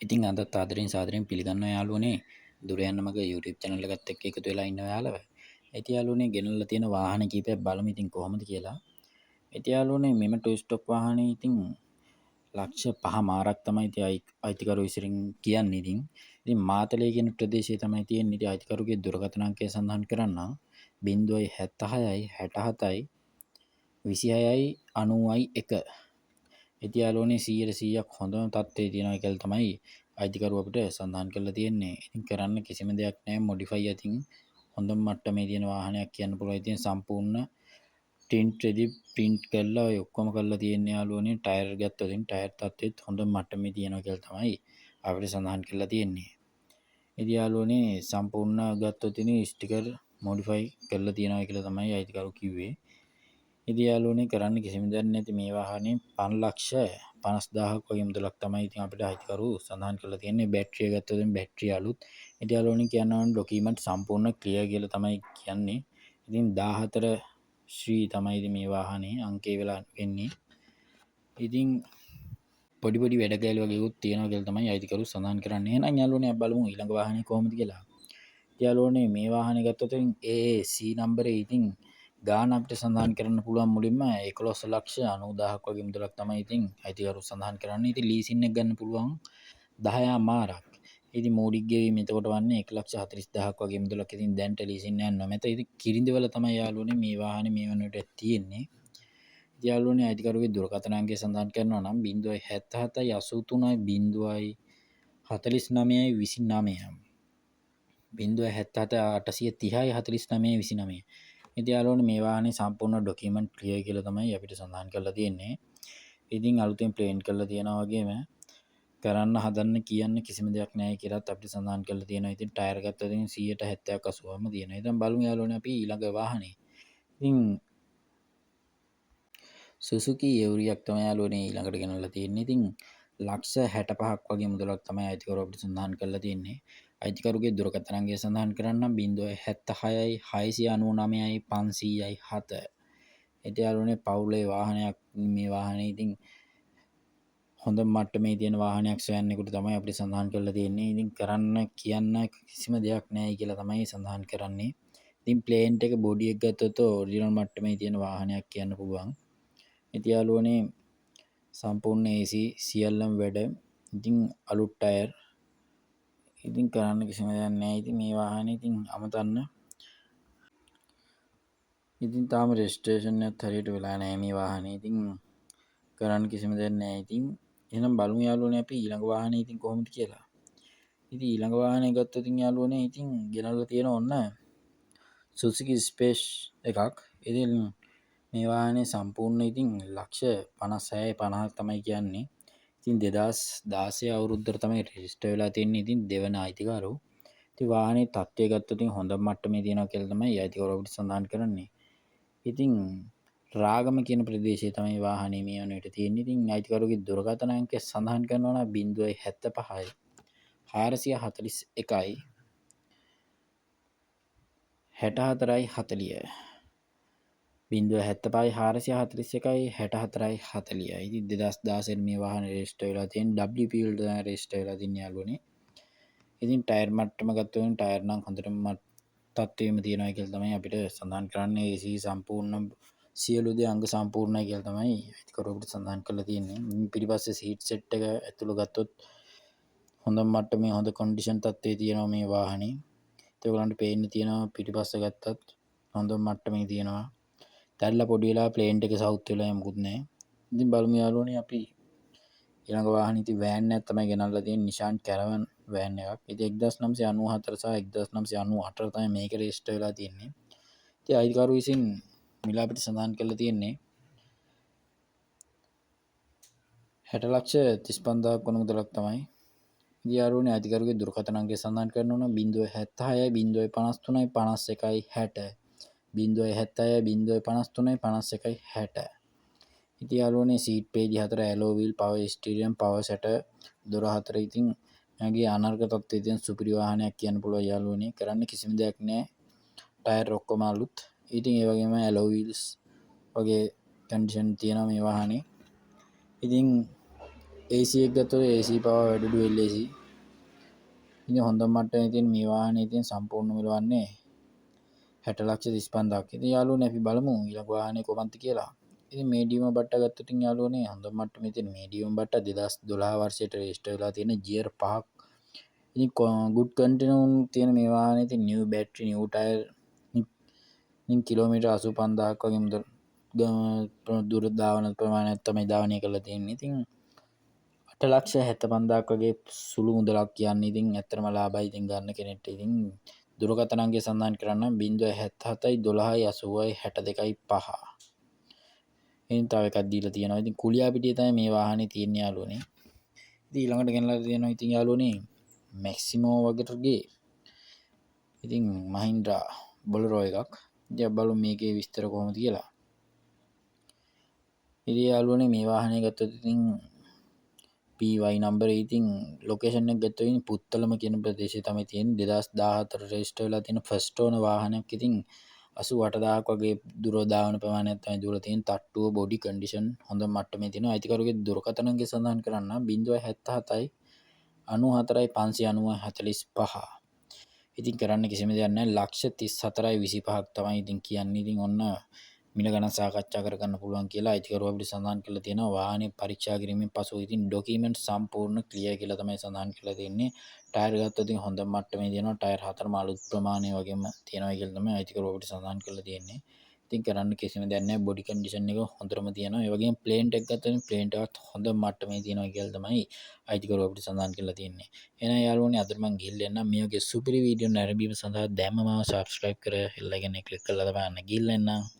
ඉතින් අදත් ආදරෙන් සාදරයෙන් පිළිගන්නවා යාළුවනේ දුර යන්න මගේ YouTube channel එකත් එක්ක එකතු වෙලා ඉන්නවා යාළුව. ඉතින් යාළුවනේ ගෙනල්ලා තියෙන වාහන කීපයක් බලමු ඉතින් කොහොමද කියලා. ඉතින් යාළුවනේ මෙම ටොය ස්ටොප් වාහනේ ඉතින් ලක්ෂ 5 මාරක් තමයි ඉතින් අයිතිකරු විසින් කියන්නේ ඉතින් මාතලේ කියන ප්‍රදේශයේ තමයි තියෙන්නේ. ඉතින් අයිතිකරුගේ දුරකථන අංකය සඳහන් කරන්නම් 076යි 67යි 26යි 90යි 1. ඉතින් යාළුවනේ 100%ක් හොඳම තත්ත්වයේ තියෙනවා කියලා තමයි අයිතිකරුව අපිට සඳහන් කරලා තියෙන්නේ. ඉතින් කරන්න කිසිම දෙයක් නැහැ. මොඩිෆයි අතින් හොඳම මට්ටමේ තියෙන වාහනයක් කියන්න පුළුවන්. ඉතින් සම්පූර්ණ ටින්ට් රෙදි ප්‍රින්ට් කරලා ඔය ඔක්කොම කරලා තියෙන්නේ යාළුවනේ. ටයර් ගත්තොත් ඉතින් ටයර් තත්ත්වෙත් හොඳම මට්ටමේ තියෙනවා කියලා තමයි අපිට සඳහන් කරලා තියෙන්නේ. ඉතින් යාළුවනේ සම්පූර්ණ ගත්තොත් ඉතින් ස්ටිකර් මොඩිෆයි කරලා තියෙනවා කියලා තමයි අයිතිකරු කිව්වේ. ඉතින් යාළුවනේ කරන්න කිසිම දෙයක් නැති මේ වාහනේ 5,50,000ක් වගේ මුදලක් තමයි ඉතින් අපිට අයිතිකරු සඳහන් කරලා තියෙන්නේ. බැටරිය ගත්තොත් බැටරිය අලුත්. ඉතින් යාළුවනේ කියනවා නම් ඩොකියුමන්ට් සම්පූර්ණ ක්ලියර් කියලා තමයි කියන්නේ. ඉතින් 14 ශ්‍රී තමයි ඉතින් මේ වාහනේ අංකය වෙලා වෙන්නේ. ඉතින් පොඩි වැඩ කෑලි වගේකුත් තියෙනවා කියලා තමයි අයිතිකරු සඳහන් කරන්නේ. එහෙනම් යාළුවනේ අපි බලමු ඊළඟ වාහනේ කොහොමද කියලා. යාළුවනේ මේ වාහනේ ගත්තොත් AAC නම්බරේ ඉතින් ගාන අපිට සඳහන් කරන්න පුළුවන් මුලින්ම 11,90,000ක් වගේ මුදලක් තමයි ඉතින් අයිතිකරු සඳහන් කරන්නේ. ඉතින් ලීසින් එක ගන්න පුළුවන් 10 මාරක්. ඉතින් මෝඩික් ගෙවීම එතකොට වන්නේ 1,40,000ක් වගේ මුදලක්. ඉතින් දැන්ට ලීසින් යන්න නොමැත. ඉතින් කිරිඳිවල තමයි යාළුවනේ මේ වාහනේ මේ වනට තියෙන්නේ. ඉතින් යාළුවනේ අයිතිකරුගේ දුරකථන අංකය සඳහන් කරනවා නම් 077යි 83යි 049යි 29. 077 830යි 49යි 29. ඉතින් යාළුවනේ මේ වාහනේ සම්පූර්ණ ඩොකියුමන්ට් ක්ලියර් කියලා තමයි අපිට සඳහන් කරලා තියෙන්නේ. ඉතින් අලුතෙන් ප්ලේන් කරලා තියෙනවා වගේම කරන්න හදන්න කියන්න කිසිම දෙයක් නැහැ කියලාත් අපිට සඳහන් කරලා තියෙනවා. ඉතින් ටයර් ගත්තොත් ඉතින් 170ක් 80ම තියෙනවා. ඉතින් බලමු යාළුවනේ අපි ඊළඟ වාහනේ. ඉතින් සුසුකි එවරියක් තමයි යාළුවනේ ඊළඟට ගෙනල්ලා තියෙන්නේ. ඉතින් ලක්ෂ 65ක් වගේ මුදලක් තමයි අයිතිකරු අපිට සඳහන් කරලා තියෙන්නේ. අයිතිකරුගේ දුරකථන අංකය සඳහන් කරන්නම් 076යි 699යි 500යි 7. ඉතින් යාළුවනේ පවුලේ වාහනයක් මේ වාහනේ ඉතින් හොඳ මට්ටමේ තියෙන වාහනයක් සොයන්නෙකුට තමයි අපිට සඳහන් කරලා තියෙන්නේ. ඉතින් කරන්න කියන්න කිසිම දෙයක් නැහැ කියලා තමයි සඳහන් කරන්නේ. ඉතින් ප්ලේන්ට් එක බොඩි එක ගත්තොත් ඔරිජිනල් මට්ටමේ තියෙන වාහනයක් කියන්න පුළුවන්. ඉතින් යාළුවනේ සම්පූර්ණ AC සියල්ලම වැඩ. ඉතින් අලුත් ටයර්. ඉතින් කරන්න කිසිම දෙයක් නැහැ. ඉතින් මේ වාහනේ ඉතින් අමතන්න. ඉතින් තාම රෙජිස්ට්‍රේෂන් එකත් හරියට වෙලා නැහැ මේ වාහනේ. ඉතින් කරන්න කිසිම දෙයක් නැහැ. ඉතින් එහෙනම් බලමු යාළුවනේ අපි ඊළඟ වාහනේ ඉතින් කොහොමද කියලා. ඉතින් ඊළඟ වාහනේ ගත්තොත් ඉතින් යාළුවනේ ඉතින් ගෙනල්ලා තියෙන ඔන්න Suzuki Space එකක්. ඉතින් මේ වාහනේ සම්පූර්ණ ඉතින් ලක්ෂ 56යි 50ක් තමයි කියන්නේ. ඉතින් 2016 අවුරුද්දට තමයි රෙජිස්ටර් වෙලා තියෙන්නේ. ඉතින් දෙවන අයිතිකරු. ඉතින් වාහනේ තත්ත්වය ගත්තොත් ඉතින් හොඳ මට්ටමේ තියෙනවා කියලා තමයි අයිතිකරු අපිට සඳහන් කරන්නේ. ඉතින් රාගම කියන ප්‍රදේශයේ තමයි වාහනේ මේ වන විට තියෙන්නේ. ඉතින් අයිතිකරුගේ දුරකථන අංකය සඳහන් කරනවා නම් 075යි 441යි 64යි 40. 075යි 441යි 64යි 40. ඉතින් 2016 මේ වාහනේ රෙජිස්ටර් වෙලා තියෙන WP වල තමයි රෙජිස්ටර් වෙලා තින්නේ යාළුවනේ. ඉතින් ටයර් මට්ටම ගත්තොත් ටයර් නම් හොඳටම තත්ත්වෙම තියෙනවා කියලා තමයි අපිට සඳහන් කරන්නේ. AC සම්පූර්ණ සියලු දේ අංග සම්පූර්ණයි කියලා තමයි අයිතිකරු අපිට සඳහන් කරලා තියෙන්නේ. පිටිපස්සේ සීට් සෙට් එක ඇතුළ ගත්තොත් හොඳ මට්ටමේ හොඳ කන්ඩිෂන් තත්ත්වයේ තියෙනවා මේ වාහනේ. ඒගොල්ලන්ට පේන්න තියෙනවා පිටිපස්ස ගත්තත් හොඳ මට්ටමේ තියෙනවා. දැල්ලා පොඩි වෙලා ප්ලේන්ට් එක සවුත් වෙලා මොකුත් නැහැ. ඉතින් බලමු යාළුවනේ අපි ඊළඟ වාහනේ ඉතින් වෑන් එකක් තමයි ගෙනල්ලා තියෙන්නේ. Nissan Caravan වෑන් එකක්. ඉතින් 1994 සහ 1998 තමයි මේක රෙජිස්ටර් වෙලා තියෙන්නේ. ඉතින් අයිතිකරු විසින් මිල අපිට සඳහන් කරලා තියෙන්නේ 60 ලක්ෂ 35,000ක් වන මුදලක් තමයි. ඉතින් යාළුවනේ අයිතිකරුගේ දුරකථන අංකය සඳහන් කරනවා නම් 076යි 053යි 51යි 60. 076යි 053යි 51යි 60. ඉතින් යාළුවනේ seat page 4 alloy wheel power steering power සැට දොර 4 ඉතින් මගේ අනර්ග තත්ත්වයේ තියෙන සුපිරි වාහනයක් කියන්න පුළුවන් යාළුවනේ. කරන්න කිසිම දෙයක් නැහැ. ටයර් ඔක්කොම අලුත්. ඉතින් ඒ වගේම ඇලෝ වීල්ස් වගේ කන්ඩිෂන් තියෙනවා මේ වාහනේ. ඉතින් AC එක ගත්තොත් AC පව වැඩඩු LAC ඉතින් හොඳ මට්ටමේ තියෙන මේ වාහනේ ඉතින් සම්පූර්ණ මිල වන්නේ 60,35,000ක්. ඉතින් යාළුවනේ අපි බලමු ඊළඟ වාහනේ කොහොමද කියලා. ඉතින් මේඩියම් බට්ට ගත්තොත් ඉතින් යාළුවනේ හොඳ මට්ටමේ තියෙන මේඩියම් බට්ට 2012 වර්ෂයට රෙජිස්ටර් වෙලා තියෙන GR 5ක්. ඉතින් good condition තියෙන මේ වාහනේ ඉතින් new battery new tire ඉතින් කිලෝමීටර් 85,000ක් වගේ මුදල් දුර දාවන ප්‍රමාණයක් තමයි ධාවනය කරලා තියෙන්නේ. ඉතින් 8,75,000ක් වගේ සුළු මුදලක් කියන්නේ ඉතින් ඇත්තටම ලාභයි ඉතින් ගන්න කෙනෙක්ට. ඉතින් දුරකථන අංකය සඳහන් කරන්න 077 12 80 62 5. ඉතින් තව එකක් දීලා තියෙනවා. ඉතින් කුලියාපිටියේ තමයි මේ වාහනේ තියෙන්නේ යාළුවනේ. ඉතින් ඊළඟට ගෙනලා තියෙනවා ඉතින් යාළුවනේ මැක්සිමෝ වගේටගේ ඉතින් මහින්ද්‍රා බොලරෝ එකක්. ඉතින් බලමු මේකේ විස්තර කොහොමද කියලා. ඉතින් යාළුවනේ මේ වාහනේ ගත්තොත් ඉතින් PY නම්බර් ඉතින් ලොකේෂන් එක ගත්තොත් ඉතින් පුත්තලම කියන ප්‍රදේශයේ තමයි තියෙන්නේ. 2014 රෙජිස්ටර් වෙලා තියෙන ෆස්ට් ඕනර් වාහනයක්. ඉතින් 88,000ක් වගේ දුර දාවන ප්‍රමාණයක් තමයි දුරලා තියෙන. තට්ටුව බොඩි කන්ඩිෂන් හොඳ මට්ටමේ තියෙනවා. අයිතිකරුගේ දුරකථන අංකය සඳහන් කරන්න 077 94 590 45. ඉතින් කරන්න කිසිම දෙයක් නැහැ. 134,25ක් තමයි ඉතින් කියන්නේ. ඉතින් ඔන්න මිල ගණන් සාකච්ඡා කරගන්න පුළුවන් කියලා අයිතිකරුව අපිට සඳහන් කරලා තියෙනවා. වාහනේ පරීක්ෂා කිරීමෙන් පසු ඉතින් ඩොකියුමන්ට් සම්පූර්ණ ක්ලියර් කියලා තමයි සඳහන් කරලා තියෙන්නේ. ටයර් ගත්තොත් ඉතින් හොඳ මට්ටමේ තියෙනවා. ටයර් 4ම අලුත් ප්‍රමාණය වගේම තියෙනවා කියලා තමයි අයිතිකරුව අපිට සඳහන් කරලා තියෙන්නේ. ඉතින් කරන්න කිසිම දෙයක් නැහැ. බොඩි කන්ඩිෂන් එක හොඳටම තියෙනවා. ඒ වගේම ප්ලේන්ට් එක ගත්තොත් ප්ලේන්ට් එකත් හොඳ මට්ටමේ තියෙනවා කියලා තමයි අයිතිකරුව අපිට සඳහන් කරලා තියෙන්නේ. එහෙනම් යාළුවනේ අද මම ගිහිල්ලා එන්නම්. මේ වගේ සුපිරි වීඩියෝ නැරඹීම සඳහා දැම්ම මාව subscribe කර හිල්ලගෙන ක්ලික් කරලා තමයි ගිහිල්ලා එන්නම්.